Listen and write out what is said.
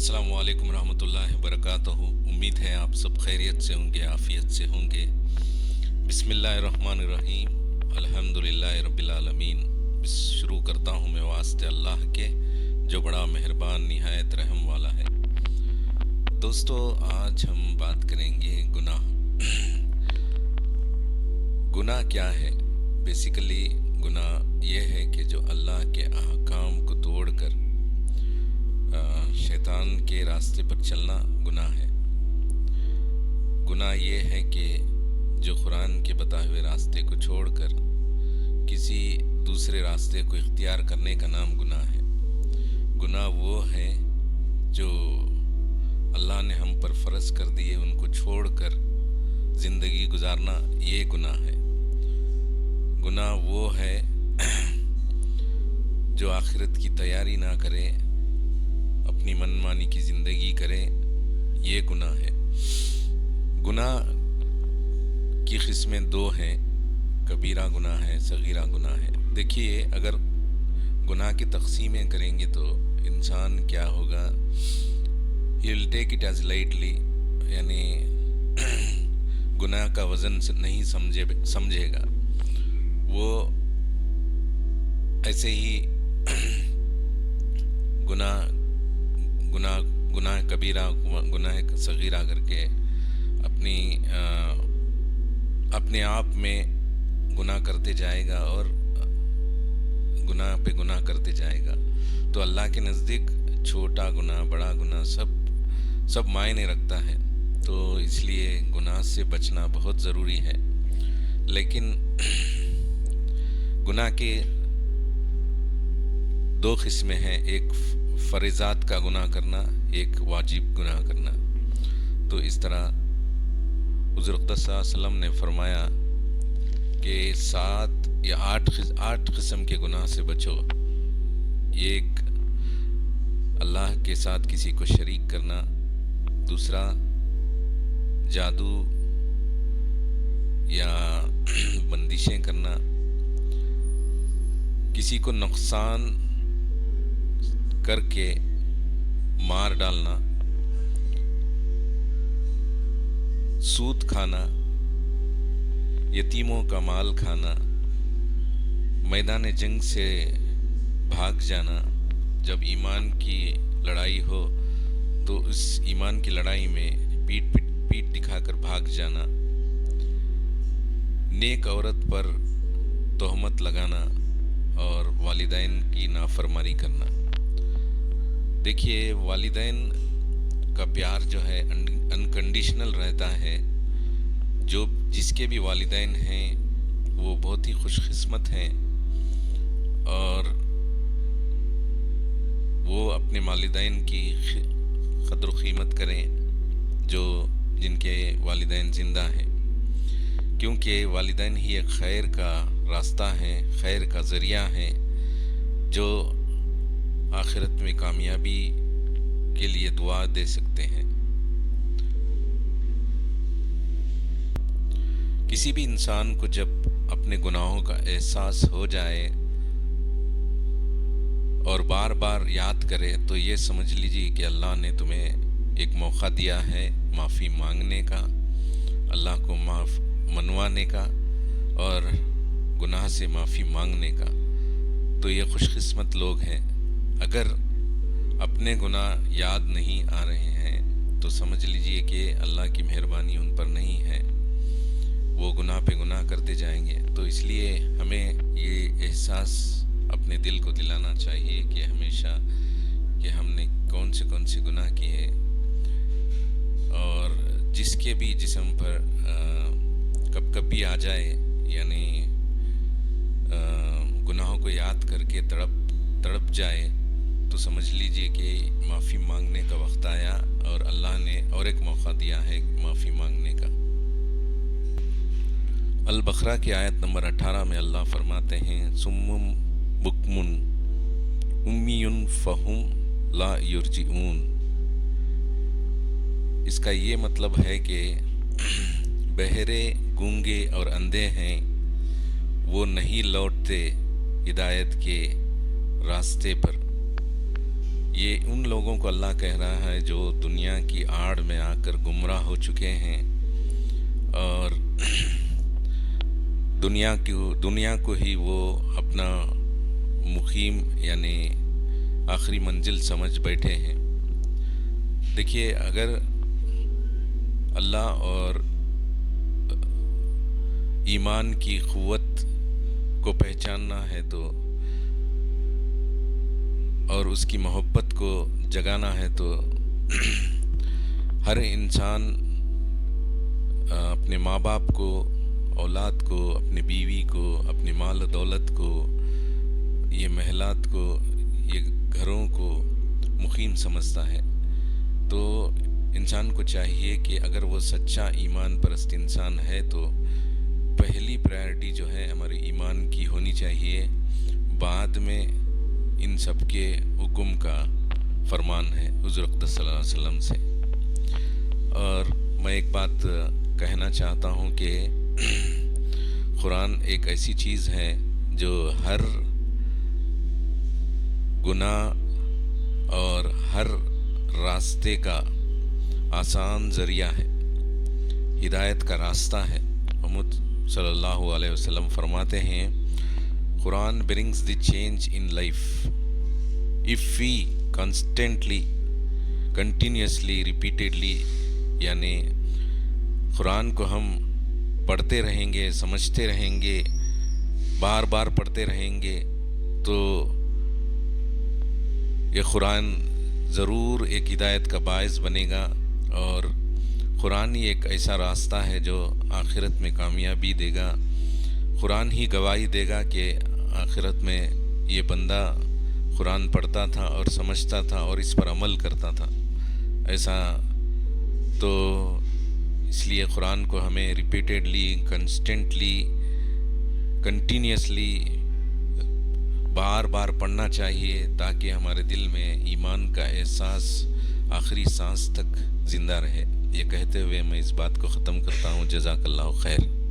अस्सलामु अलैकुम रहमतुल्लाहि वबरकातुहू। उम्मीद है आप सब खैरियत से होंगे, आफ़ियत से होंगे। बिस्मिल्लाहिर्रहमानिर्रहीम, अल्हम्दुलिल्लाहि रब्बिल आलमीन। शुरू करता हूँ मैं वास्ते अल्लाह के, जो बड़ा मेहरबान निहायत रहम वाला है। दोस्तों, आज हम बात करेंगे गुनाह। गुनाह क्या है? बेसिकली गुनाह ये है कि जो अल्लाह के अहकाम को तोड़कर शैतान के रास्ते पर चलना गुनाह है। गुनाह ये है कि जो कुरान के बताए हुए रास्ते को छोड़कर किसी दूसरे रास्ते को इख्तियार करने का नाम गुनाह है। गुनाह वो है जो अल्लाह ने हम पर फ़र्ज कर दिए, उनको छोड़कर ज़िंदगी गुजारना, ये गुनाह है। गुनाह वो है जो आखिरत की तैयारी ना करे, अपनी मनमानी की ज़िंदगी करे, ये गुनाह है। गुनाह की किस्में दो हैं, कबीरा गुनाह है, सगीरा गुनाह है। देखिए, अगर गुनाह की तकसीमें करेंगे तो इंसान क्या होगा, he will take it as lightly, यानी गुनाह का वज़न नहीं समझेगा। वो ऐसे ही गुनाह कबीरा, गुनाह सगीरा करके अपने आप में गुनाह करते जाएगा और गुनाह पे गुनाह करते जाएगा। तो अल्लाह के नज़दीक छोटा गुनाह, बड़ा गुनाह सब मायने रखता है। तो इसलिए गुनाह से बचना बहुत ज़रूरी है। लेकिन गुनाह के दो किस्में हैं, एक फ़रीज़ात का गुनाह करना, एक वाजिब गुनाह करना। तो इस तरह हुज़ूर अक़दस सल्लल्लाहु अलैहि वसल्लम ने फरमाया कि 7 या 8 किस्म के गुनाह से बचो। एक, अल्लाह के साथ किसी को शरीक करना। दूसरा, जादू या बंदिशें करना। किसी को नुकसान करके मार डालना। सूद खाना, यतीमों का माल खाना, मैदान जंग से भाग जाना। जब ईमान की लड़ाई हो तो उस ईमान की लड़ाई में पीठ दिखाकर भाग जाना। नेक औरत पर तोहमत लगाना और वालिदैन की नाफरमानी करना। देखिए, वालिदैन का प्यार जो है अनकंडीशनल रहता है। जिसके भी वालिदैन हैं वो बहुत ही खुशकिस्मत हैं और वो अपने वालिदैन की कद्र कीमत करें जिनके वालिदैन ज़िंदा हैं, क्योंकि वालिदैन ही एक खैर का रास्ता है, खैर का ज़रिया है, जो आखिरत में कामयाबी के लिए दुआ दे सकते हैं। किसी भी इंसान को जब अपने गुनाहों का एहसास हो जाए और बार बार याद करे, तो ये समझ लीजिए कि अल्लाह ने तुम्हें एक मौका दिया है माफ़ी मांगने का, अल्लाह को माफ़ मनवाने का और गुनाह से माफ़ी मांगने का। तो ये खुशकिस्मत लोग हैं। अगर अपने गुनाह याद नहीं आ रहे हैं तो समझ लीजिए कि अल्लाह की मेहरबानी उन पर नहीं है, वो गुनाह पे गुनाह करते जाएंगे। तो इसलिए हमें ये एहसास अपने दिल को दिलाना चाहिए कि हमेशा कि हमने कौन से गुनाह किए, और जिसके भी जिस्म पर कब भी आ जाए, यानी गुनाहों को याद करके तड़प जाए, तो समझ लीजिए कि माफ़ी मांगने का वक्त आया और अल्लाह ने और एक मौका दिया है माफ़ी मांगने का। अल-बक़रा की आयत नंबर 18 में अल्लाह फरमाते हैं, सुम्मुम बुक्मुन उम्मियुन फ़हुम ला युरजिऊन। इसका ये मतलब है कि बहरे, गूंगे और अंधे हैं, वो नहीं लौटते हिदायत के रास्ते पर। یہ ان لوگوں کو اللہ کہہ رہا ہے جو دنیا کی آڑ میں آ کر گمراہ ہو چکے ہیں اور دنیا کو ہی وہ اپنا مقیم یعنی آخری منزل سمجھ بیٹھے ہیں۔ دیکھیے، اگر اللہ اور ایمان کی قوت کو پہچاننا ہے تو اور اس کی محبت کو جگانا ہے تو ہر انسان اپنے ماں باپ کو، اولاد کو، اپنی بیوی کو، اپنی مال و دولت کو، یہ محلات کو، یہ گھروں کو مقیم سمجھتا ہے۔ تو انسان کو چاہیے کہ اگر وہ سچا ایمان پرست انسان ہے تو پہلی پرائرٹی جو ہے ہمارے ایمان کی ہونی چاہیے، بعد میں ان سب کے حکم کا فرمان ہے حضور اقدس صلی اللہ علیہ وسلم سے۔ اور میں ایک بات کہنا چاہتا ہوں کہ قرآن ایک ایسی چیز ہے جو ہر گناہ اور ہر راستے کا آسان ذریعہ ہے، ہدایت کا راستہ ہے۔ محمد صلی اللہ علیہ وسلم فرماتے ہیں قرآن brings the change in life if we continuously repeatedly، یعنی قرآن کو ہم پڑھتے رہیں گے، سمجھتے رہیں گے، بار بار پڑھتے رہیں گے تو یہ قرآن ضرور ایک ہدایت کا باعث بنے گا، اور قرآن ہی ایک ایسا راستہ ہے جو آخرت میں کامیابی دے گا۔ قرآن ہی گواہی دے گا کہ آخرت میں یہ بندہ قرآن پڑھتا تھا اور سمجھتا تھا اور اس پر عمل کرتا تھا۔ ایسا تو اس لیے قرآن کو ہمیں ریپیٹیڈلی، کنٹینیوسلی بار بار پڑھنا چاہیے تاکہ ہمارے دل میں ایمان کا احساس آخری سانس تک زندہ رہے۔ یہ کہتے ہوئے میں اس بات کو ختم کرتا ہوں۔ جزاک اللہ خیر۔